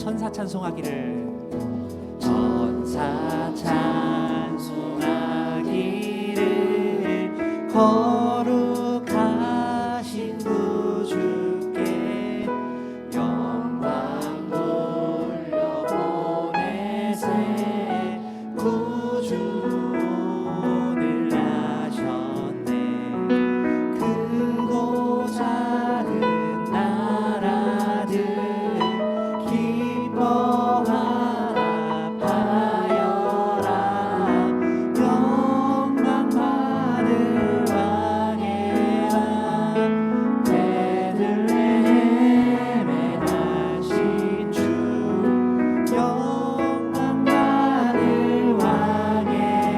천사 찬송하기를 천사 찬송하기를 거룩하신 구주께 영광 돌려보내세 구주 오늘 나셨네 크고 작은 나라들 기뻐하라 하여라 영광 받을 왕의 왕 베들레헴에 나신 주 영광 받을 왕의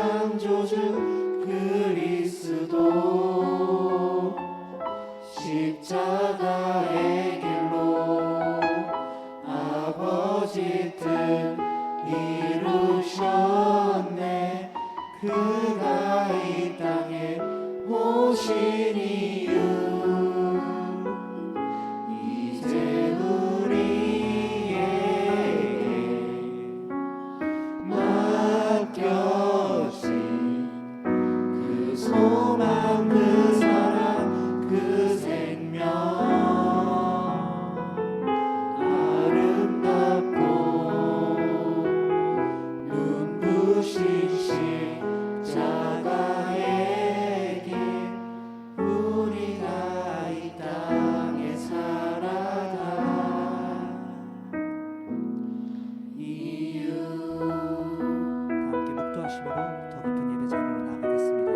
창조주 그리스도 십자가의 길로 아버지 뜻 이루셨네. 그가 이 땅에 오신 이유 이제 우리에게 맡겨진 그 소망 그 사랑 그 생명 아름답고 눈부신 십자가의 길 우리가 이 땅에 살아갈 이유. 함께 목도하심으로 더 깊은 예배 자리로 나아가겠습니다.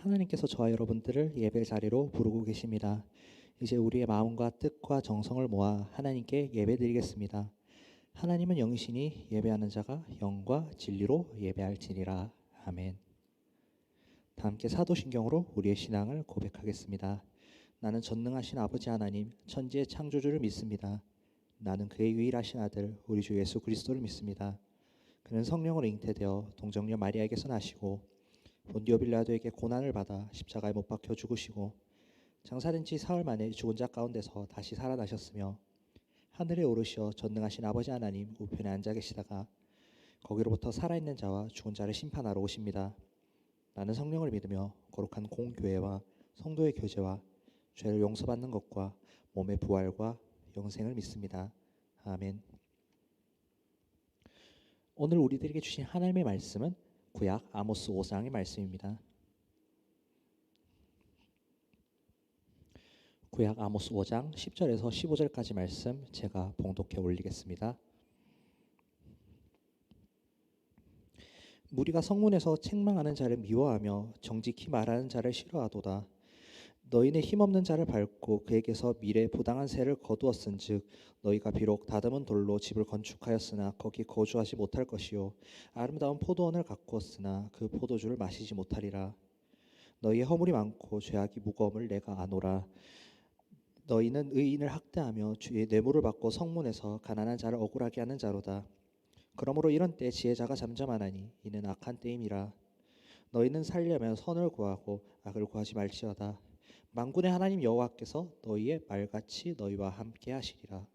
하나님께서 저와 여러분들을 예배 자리로 부르고 계십니다. 이제 우리의 마음과 뜻과 정성을 모아 하나님께 예배드리겠습니다. 하나님은 영이시니 예배하는 자가 영과 진리로 예배할지니라. 아멘. 다 함께 사도신경으로 우리의 신앙을 고백하겠습니다. 나는 전능하신 아버지 하나님 천지의 창조주를 믿습니다. 나는 그의 유일하신 아들 우리 주 예수 그리스도를 믿습니다. 그는 성령으로 잉태되어 동정녀 마리아에게서 나시고 본디오 빌라도에게 고난을 받아 십자가에 못 박혀 죽으시고 장사된 지 사흘 만에 죽은 자 가운데서 다시 살아나셨으며 하늘에 오르시어 전능하신 아버지 하나님 우편에 앉아 계시다가 거기로부터 살아있는 자와 죽은 자를 심판하러 오십니다. 나는 성령을 믿으며 거룩한 공교회와 성도의 교제와 죄를 용서받는 것과 몸의 부활과 영생을 믿습니다. 아멘. 오늘 우리들에게 주신 하나님의 말씀은 구약 아모스 5장의 말씀입니다. 구약 아모스 5장 10절에서 15절까지 말씀 제가 봉독해 올리겠습니다. 무리가 성문에서 책망하는 자를 미워하며 정직히 말하는 자를 싫어하도다. 너희는 힘없는 자를 밟고 그에게서 미래 부당한 세를 거두었은즉 너희가 비록 다듬은 돌로 집을 건축하였으나 거기 거주하지 못할 것이요 아름다운 포도원을 가꾸었으나 그 포도주를 마시지 못하리라. 너희의 허물이 많고 죄악이 무거움을 내가 아노라. 너희는 의인을 학대하며 주의 뇌물을 받고 성문에서 가난한 자를 억울하게 하는 자로다. 그러므로 이런 때 지혜자가 잠잠하나니 이는 악한 때임이라. 너희는 살려면 선을 구하고 악을 구하지 말지어다. 만군의 하나님 여호와께서 너희의 말같이 너희와 함께 하시리라.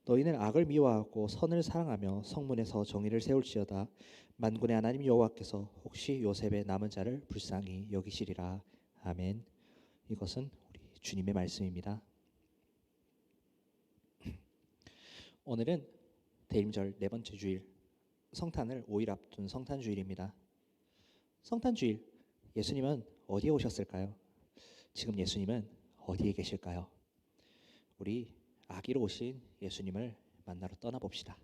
너희는 악을 미워하고 선을 사랑하며 성문에서 정의를 세울지어다. 만군의 하나님 여호와께서 혹시 요셉의 남은 자를 불쌍히 여기시리라. 아멘. 이것은 우리 주님의 말씀입니다. 오늘은 대림절 네 번째 주일, 성탄을 5일 앞둔 성탄주일입니다. 성탄주일, 예수님은 어디에 오셨을까요? 지금 예수님은 어디에 계실까요? 우리 아기로 오신 예수님을 만나러 떠나봅시다.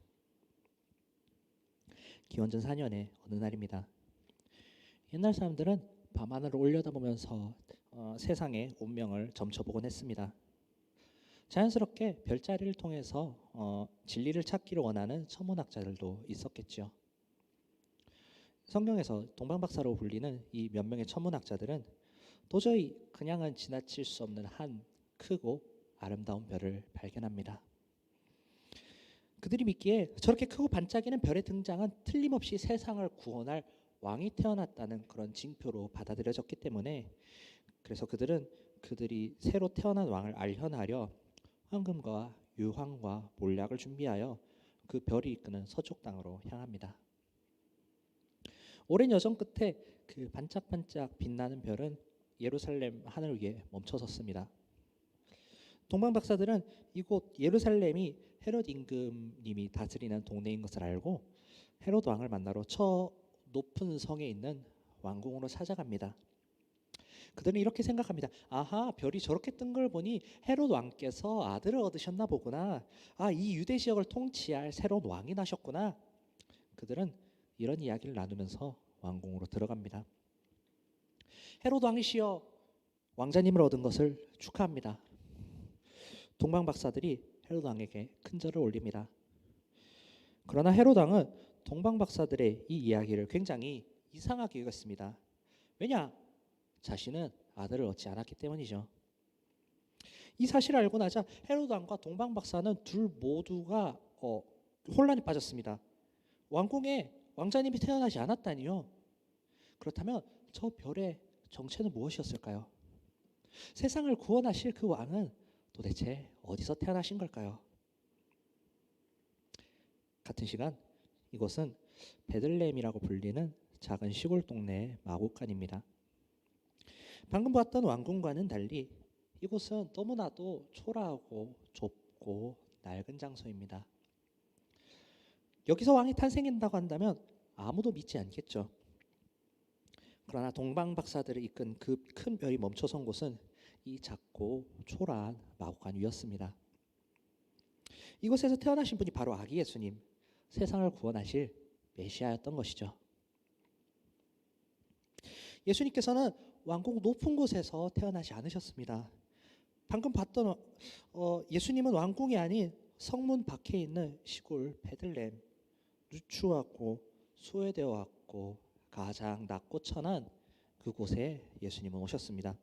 기원전 4년의 어느 날입니다. 옛날 사람들은 밤하늘을 올려다보면서 세상의 운명을 점쳐보곤 했습니다. 자연스럽게 별자리를 통해서 진리를 찾기를 원하는 천문학자들도 있었겠죠. 성경에서 동방박사로 불리는 이 몇 명의 천문학자들은 도저히 그냥은 지나칠 수 없는 한 크고 아름다운 별을 발견합니다. 그들이 믿기에 저렇게 크고 반짝이는 별의 등장은 틀림없이 세상을 구원할 왕이 태어났다는 그런 징표로 받아들여졌기 때문에 그래서 그들은 그들이 새로 태어난 왕을 알현하려 황금과 유황과 몰약을 준비하여 그 별이 이끄는 서쪽 땅으로 향합니다. 오랜 여정 끝에 그 반짝반짝 빛나는 별은 예루살렘 하늘 위에 멈춰섰습니다. 동방박사들은 이곳 예루살렘이 헤롯 임금님이 다스리는 동네인 것을 알고 헤롯 왕을 만나러 저 높은 성에 있는 왕궁으로 찾아갑니다. 그들은 이렇게 생각합니다. 아하, 별이 저렇게 뜬 걸 보니 헤롯 왕께서 아들을 얻으셨나 보구나. 아, 이 유대 지역을 통치할 새로운 왕이 나셨구나. 그들은 이런 이야기를 나누면서 왕궁으로 들어갑니다. 헤롯 왕이시여, 왕자님을 얻은 것을 축하합니다. 동방 박사들이 헤롯 왕에게 큰절을 올립니다. 그러나 헤롯 왕은 동방 박사들의 이 이야기를 굉장히 이상하게 여겼습니다. 왜냐? 자신은 아들을 얻지 않았기 때문이죠. 이 사실을 알고 나자 헤롯 왕과 동방 박사는 둘 모두가 혼란에 빠졌습니다. 왕궁에 왕자님이 태어나지 않았다니요. 그렇다면 저 별의 정체는 무엇이었을까요? 세상을 구원하실 그 왕은 도대체 어디서 태어나신 걸까요? 같은 시간 이곳은 베들레헴이라고 불리는 작은 시골 동네의 마구간입니다. 방금 봤던 왕궁과는 달리 이곳은 너무나도 초라하고 좁고 낡은 장소입니다. 여기서 왕이 탄생한다고 한다면 아무도 믿지 않겠죠. 그러나 동방 박사들을 이끈 그 큰 별이 멈춰선 곳은 이 작고 초라한 마구간 위였습니다. 이곳에서 태어나신 분이 바로 아기 예수님, 세상을 구원하실 메시아였던 것이죠. 예수님께서는 왕궁 높은 곳에서 태어나지 않으셨습니다. 방금 봤던 예수님은 왕궁이 아닌 성문 밖에 있는 시골 베들레헴, 누추하고 소외되어 왔고 가장 낮고 천한 그곳에 예수님은 오셨습니다.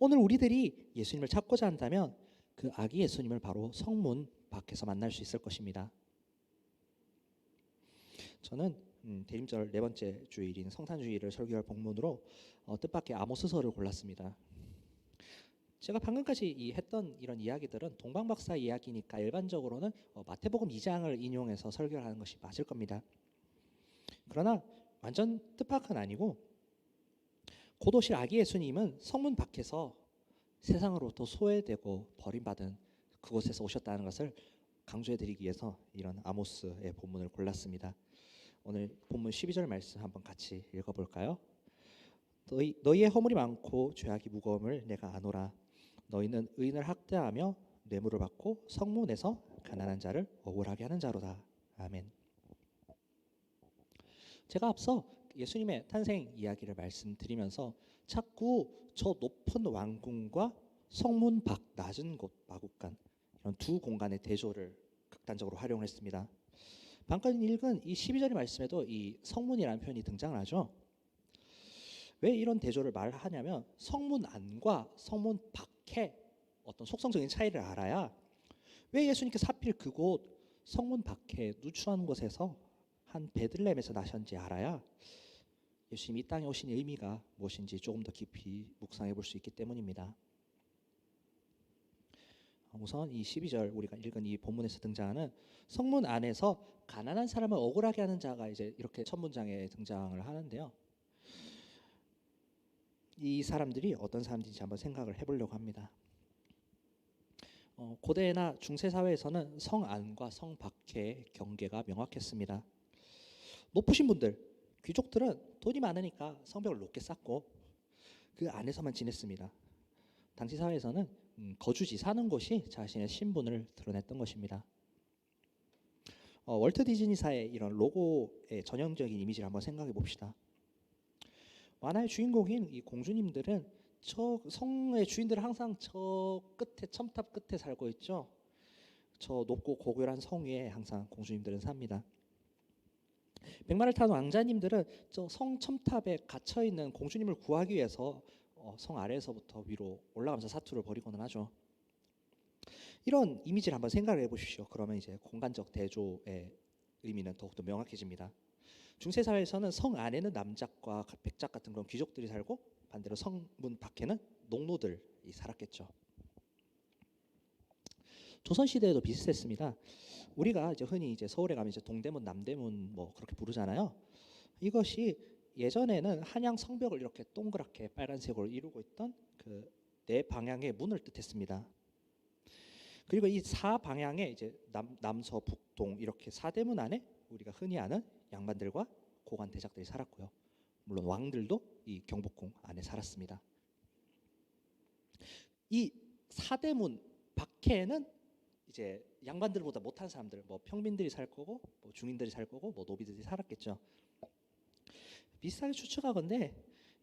오늘 우리들이 예수님을 찾고자 한다면 그 아기 예수님을 바로 성문 밖에서 만날 수 있을 것입니다. 저는 대림절 네 번째 주일인 성탄주일을 설교할 본문으로 뜻밖의 아모스서를 골랐습니다. 제가 방금까지 했던 이런 이야기들은 동방박사 이야기니까 일반적으로는 마태복음 2장을 인용해서 설교를 하는 것이 맞을 겁니다. 그러나 완전 뜻밖은 아니고 곧 오실 아기 예수님은 성문 밖에서 세상으로부터 소외되고 버림받은 그곳에서 오셨다는 것을 강조해드리기 위해서 이런 아모스의 본문을 골랐습니다. 오늘 본문 12절 말씀 한번 같이 읽어볼까요? 너희의 허물이 많고 죄악이 무거움을 내가 아노라. 너희는 의인을 학대하며 뇌물을 받고 성문에서 가난한 자를 억울하게 하는 자로다. 아멘. 제가 앞서 예수님의 탄생 이야기를 말씀드리면서 자꾸 저 높은 왕궁과 성문 밖 낮은 곳 마구간 이런 두 공간의 대조를 극단적으로 활용했습니다. 방금 읽은 이 12절의 말씀에도 이 성문이라는 표현이 등장을 하죠. 왜 이런 대조를 말하냐면 성문 안과 성문 밖에 어떤 속성적인 차이를 알아야 왜 예수님께서 하필 그곳 성문 밖에 누추한 곳에서 한 베들레헴에서 나셨는지 알아야 예수님이 이 땅에 오신 의미가 무엇인지 조금 더 깊이 묵상해 볼 수 있기 때문입니다. 우선 이 12절 우리가 읽은 이 본문에서 등장하는 성문 안에서 가난한 사람을 억울하게 하는 자가 이제 이렇게 첫 문장에 등장을 하는데요. 이 사람들이 어떤 사람들인지 한번 생각을 해보려고 합니다. 고대나 중세 사회에서는 성 안과 성 밖의 경계가 명확했습니다. 높으신 분들, 귀족들은 돈이 많으니까 성벽을 높게 쌓고 그 안에서만 지냈습니다. 당시 사회에서는 거주지 사는 곳이 자신의 신분을 드러냈던 것입니다. 월트 디즈니사의 이런 로고의 전형적인 이미지를 한번 생각해 봅시다. 만화의 주인공인 이 공주님들은 저 성의 주인들은 항상 저 끝에 첨탑 끝에 살고 있죠. 저 높고 고결한 성 위에 항상 공주님들은 삽니다. 백마를 탄 왕자님들은 저 성 첨탑에 갇혀 있는 공주님을 구하기 위해서 성 아래에서부터 위로 올라가면서 사투를 벌이고는 하죠. 이런 이미지를 한번 생각을 해보십시오. 그러면 이제 공간적 대조의 의미는 더욱더 명확해집니다. 중세 사회에서는 성 안에는 남작과 백작 같은 그런 귀족들이 살고 반대로 성문 밖에는 농노들이 살았겠죠. 조선 시대에도 비슷했습니다. 우리가 이제 흔히 이제 서울에 가면 이제 동대문, 남대문 뭐 그렇게 부르잖아요. 이것이 예전에는 한양 성벽을 이렇게 동그랗게 빨간색으로 이루고 있던 그 네 방향의 문을 뜻했습니다. 그리고 이 사방향에 이제 남서 북동 이렇게 사대문 안에 우리가 흔히 아는 양반들과 고관 대작들이 살았고요. 물론 왕들도 이 경복궁 안에 살았습니다. 이 사대문 밖에는 이제 양반들보다 못한 사람들, 뭐 평민들이 살 거고, 뭐 중인들이 살 거고, 뭐 노비들이 살았겠죠. 비슷하게 추측하건대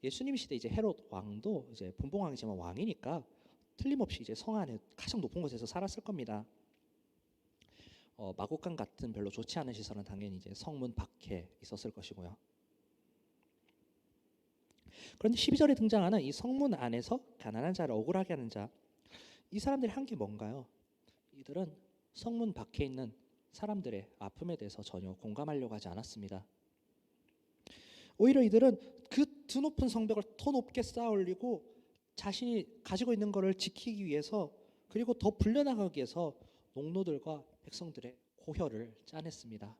예수님 시대 이제 헤롯 왕도 이제 분봉왕이지만 왕이니까 틀림없이 이제 성 안에 가장 높은 곳에서 살았을 겁니다. 마곡간 같은 별로 좋지 않은 시설은 당연히 이제 성문 밖에 있었을 것이고요. 그런데 12절에 등장하는 이 성문 안에서 가난한 자를 억울하게 하는 자, 이 사람들이 한 게 뭔가요? 이들은 성문 밖에 있는 사람들의 아픔에 대해서 전혀 공감하려고 하지 않았습니다. 오히려 이들은 그 드높은 성벽을 더 높게 쌓아 올리고 자신이 가지고 있는 것을 지키기 위해서, 그리고 더 불려나가기 위해서 농노들과 백성들의 고혈을 짜냈습니다.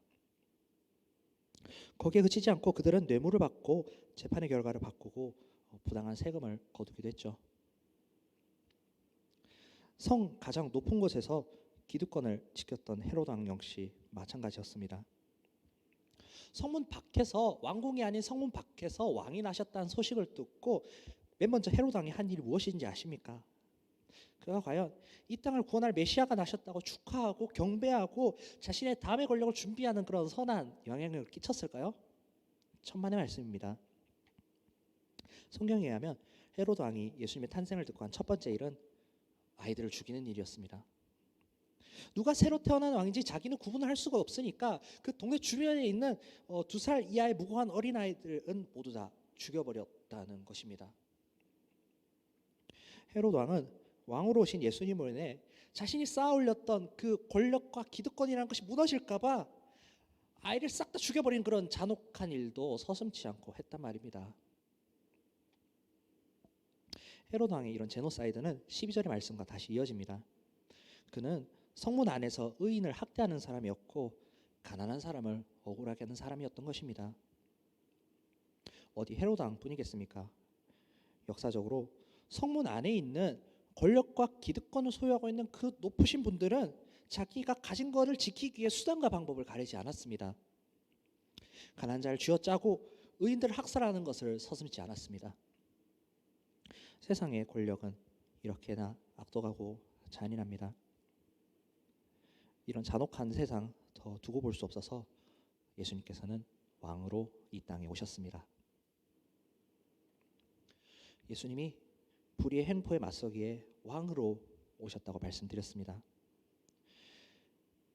거기에 그치지 않고 그들은 뇌물을 받고 재판의 결과를 바꾸고 부당한 세금을 거두기도 했죠. 성 가장 높은 곳에서 기득권을 지켰던 헤롯 왕 역시 마찬가지였습니다. 성문 밖에서, 왕궁이 아닌 성문 밖에서 왕이 나셨다는 소식을 듣고 맨 먼저 헤롯 왕이 한 일이 무엇인지 아십니까? 그가 과연 이 땅을 구원할 메시아가 나셨다고 축하하고 경배하고 자신의 다음의 권력을 준비하는 그런 선한 영향을 끼쳤을까요? 천만의 말씀입니다. 성경에 의하면 헤롯 왕이 예수님의 탄생을 듣고 한 첫 번째 일은 아이들을 죽이는 일이었습니다. 누가 새로 태어난 왕인지 자기는 구분을 할 수가 없으니까 그 동네 주변에 있는 2살 이하의 무고한 어린아이들은 모두 다 죽여버렸다는 것입니다. 헤롯 왕은 왕으로 오신 예수님으로 인해 자신이 쌓아올렸던 그 권력과 기득권이라는 것이 무너질까 봐 아이를 싹 다 죽여버린 그런 잔혹한 일도 서슴지 않고 했단 말입니다. 헤롯 왕의 이런 제노사이드는 12절의 말씀과 다시 이어집니다. 그는 성문 안에서 의인을 학대하는 사람이었고 가난한 사람을 억울하게 하는 사람이었던 것입니다. 어디 헤롯 왕뿐이겠습니까? 역사적으로 성문 안에 있는 권력과 기득권을 소유하고 있는 그 높으신 분들은 자기가 가진 것을 지키기 위해 수단과 방법을 가리지 않았습니다. 가난한 자를 쥐어짜고 의인들을 학살하는 것을 서슴지 않았습니다. 세상의 권력은 이렇게나 악독하고 잔인합니다. 이런 잔혹한 세상 더 두고 볼 수 없어서 예수님께서는 왕으로 이 땅에 오셨습니다. 예수님이 불의의 횡포에 맞서기에 왕으로 오셨다고 말씀드렸습니다.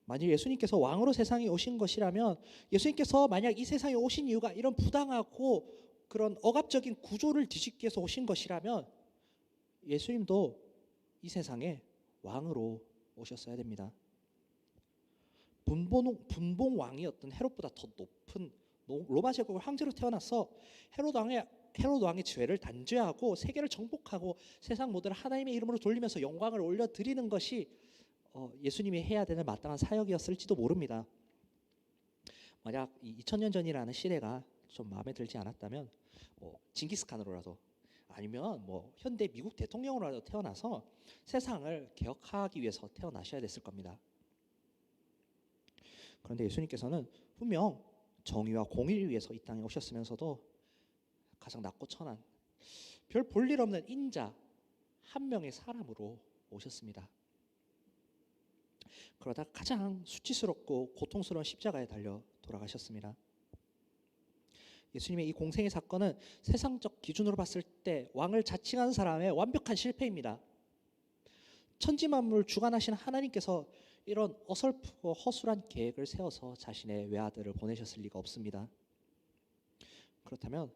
만일 예수님께서 왕으로 세상에 오신 것이라면, 예수님께서 만약 이 세상에 오신 이유가 이런 부당하고 그런 억압적인 구조를 뒤집기 위해서 오신 것이라면 예수님도 이 세상에 왕으로 오셨어야 됩니다. 분봉 왕이었던 헤롯보다 더 높은 로마 제국의 황제로 태어나서 헤롯 왕의 죄를 단죄하고 세계를 정복하고 세상 모두를 하나님의 이름으로 돌리면서 영광을 올려드리는 것이 예수님이 해야 되는 마땅한 사역이었을지도 모릅니다. 만약 2000년 전이라는 시대가 좀 마음에 들지 않았다면 징기스칸으로라도 아니면 현대 미국 대통령으로라도 태어나서 세상을 개혁하기 위해서 태어나셔야 됐을 겁니다. 그런데 예수님께서는 분명 정의와 공의를 위해서 이 땅에 오셨으면서도 가장 낮고 천한 별 볼 일 없는 인자 한 명의 사람으로 오셨습니다. 그러다 가장 수치스럽고 고통스러운 십자가에 달려 돌아가셨습니다. 예수님의 이 공생의 사건은 세상적 기준으로 봤을 때 왕을 자칭하는 사람의 완벽한 실패입니다. 천지만물 주관하시는 하나님께서 이런 어설프고 허술한 계획을 세워서 자신의 외아들을 보내셨을 리가 없습니다. 그렇다면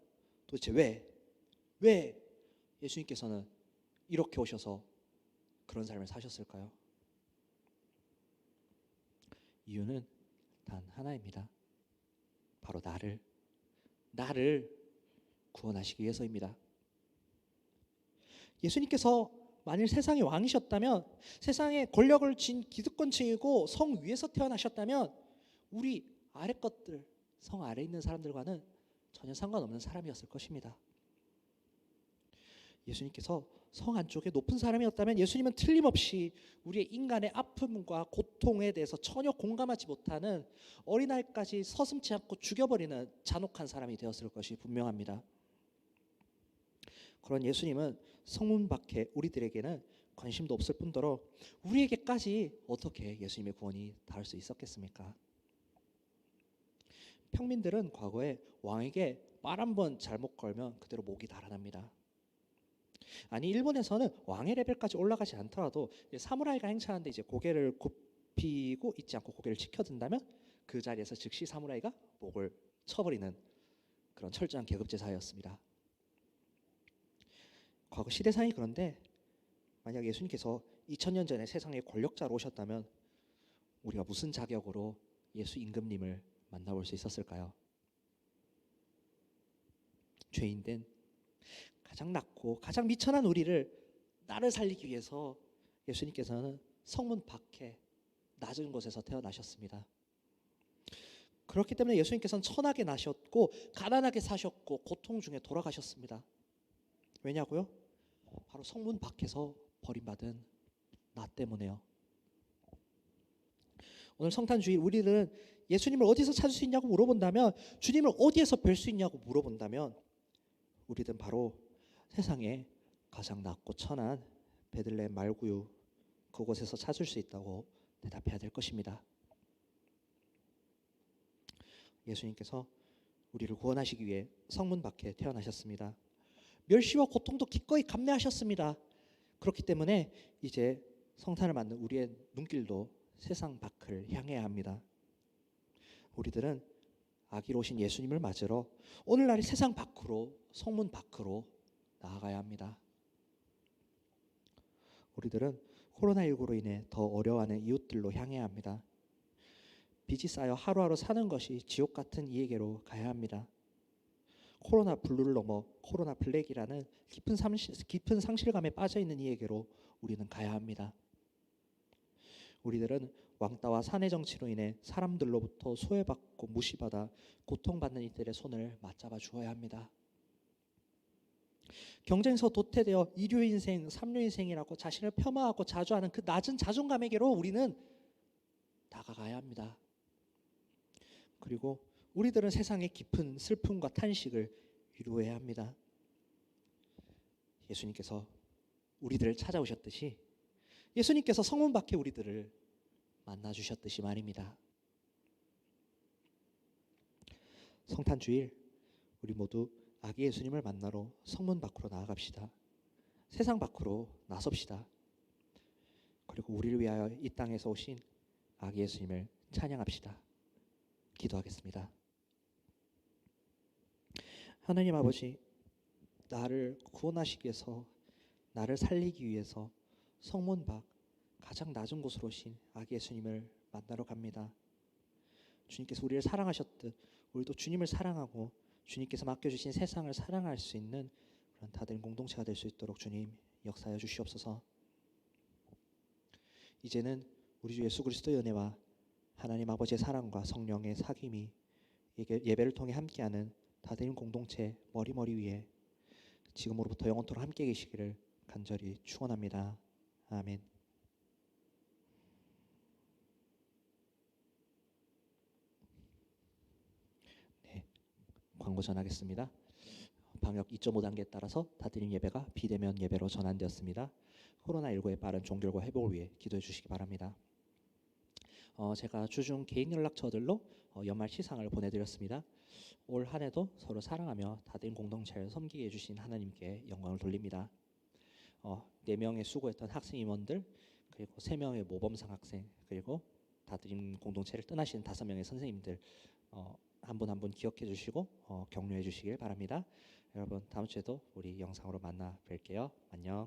도대체 왜 예수님께서는 이렇게 오셔서 그런 삶을 사셨을까요? 이유는 단 하나입니다. 바로 나를 구원하시기 위해서입니다. 예수님께서 만일 세상의 왕이셨다면, 세상에 권력을 쥔 기득권층이고 성 위에서 태어나셨다면 우리 아래 것들, 성 아래에 있는 사람들과는 전혀 상관없는 사람이었을 것입니다. 예수님께서 성 안쪽에 높은 사람이었다면 예수님은 틀림없이 우리의 인간의 아픔과 고통에 대해서 전혀 공감하지 못하는 어린아이까지 서슴지 않고 죽여버리는 잔혹한 사람이 되었을 것이 분명합니다. 그런 예수님은 성문 밖에 우리들에게는 관심도 없을 뿐더러 우리에게까지 어떻게 예수님의 구원이 닿을 수 있었겠습니까? 평민들은 과거에 왕에게 말 한 번 잘못 걸면 그대로 목이 달아납니다. 아니, 일본에서는 왕의 레벨까지 올라가지 않더라도 사무라이가 행차하는데 이제 고개를 굽히고 있지 않고 고개를 치켜든다면 그 자리에서 즉시 사무라이가 목을 쳐버리는 그런 철저한 계급제 사회였습니다. 과거 시대상이 그런데 만약 예수님께서 2000년 전에 세상의 권력자로 오셨다면 우리가 무슨 자격으로 예수 임금님을 만나볼 수 있었을까요? 죄인된 가장 낮고 가장 미천한 우리를 나를 살리기 위해서 예수님께서는 성문 밖에 낮은 곳에서 태어나셨습니다. 그렇기 때문에 예수님께서는 천하게 나셨고 가난하게 사셨고 고통 중에 돌아가셨습니다. 왜냐고요? 바로 성문 밖에서 버림받은 나 때문에요. 오늘 성탄주일 우리들은 예수님을 어디서 찾을 수 있냐고 물어본다면, 주님을 어디에서 뵐 수 있냐고 물어본다면 우리들은 바로 세상에 가장 낮고 천한 베들레헴 말구유 그곳에서 찾을 수 있다고 대답해야 될 것입니다. 예수님께서 우리를 구원하시기 위해 성문 밖에 태어나셨습니다. 멸시와 고통도 기꺼이 감내하셨습니다. 그렇기 때문에 이제 성탄을 맞는 우리의 눈길도 세상 밖을 향해야 합니다. 우리들은 아기로 오신 예수님을 맞으러 오늘날 세상 밖으로, 성문 밖으로 나아가야 합니다. 우리들은 코로나19로 인해 더 어려워하는 이웃들로 향해야 합니다. 빚이 쌓여 하루하루 사는 것이 지옥 같은 이에게로 가야 합니다. 코로나 블루를 넘어 코로나 블랙이라는 깊은 상실감에 빠져 있는 이에게로 우리는 가야 합니다. 우리들은 왕따와 사내 정치로 인해 사람들로부터 소외받고 무시받아 고통받는 이들의 손을 맞잡아 주어야 합니다. 경쟁에서 도태되어 이류인생, 삼류인생이라고 자신을 폄하하고 자주하는 그 낮은 자존감에게로 우리는 다가가야 합니다. 그리고 우리들은 세상의 깊은 슬픔과 탄식을 위로해야 합니다. 예수님께서 우리들을 찾아오셨듯이 예수님께서 성문 밖에 우리들을 만나주셨듯이 말입니다. 성탄주일 우리 모두 아기 예수님을 만나러 성문 밖으로 나아갑시다. 세상 밖으로 나섭시다. 그리고 우리를 위하여 이 땅에서 오신 아기 예수님을 찬양합시다. 기도하겠습니다. 하나님 아버지, 나를 구원하시기 위해서, 나를 살리기 위해서 성문 밖 가장 낮은 곳으로 오신 아기 예수님을 만나러 갑니다. 주님께서 우리를 사랑하셨듯 우리도 주님을 사랑하고 주님께서 맡겨주신 세상을 사랑할 수 있는 그런 다들 공동체가 될 수 있도록 주님 역사하여 주시옵소서. 이제는 우리 주 예수 그리스도의 은혜와 하나님 아버지의 사랑과 성령의 사귐이 예배를 통해 함께하는 다들 공동체 머리머리 위에 지금으로부터 영원토록 함께 계시기를 간절히 축원합니다. 아멘. 네, 광고 전하겠습니다. 방역 2.5단계에 따라서 다드림 예배가 비대면 예배로 전환되었습니다. 코로나19의 빠른 종결과 회복을 위해 기도해 주시기 바랍니다. 제가 주중 개인 연락처들로 연말 시상을 보내드렸습니다. 올 한 해도 서로 사랑하며 다드림 공동체를 섬기게 해주신 하나님께 영광을 돌립니다. 4명의 수고했던 학생 임원들, 그리고 3명의 모범상 학생, 그리고 다드림 공동체를 떠나신 5명의 선생님들 한 분 한 분 기억해 주시고 격려해 주시길 바랍니다. 여러분 다음 주에도 우리 영상으로 만나 뵐게요. 안녕.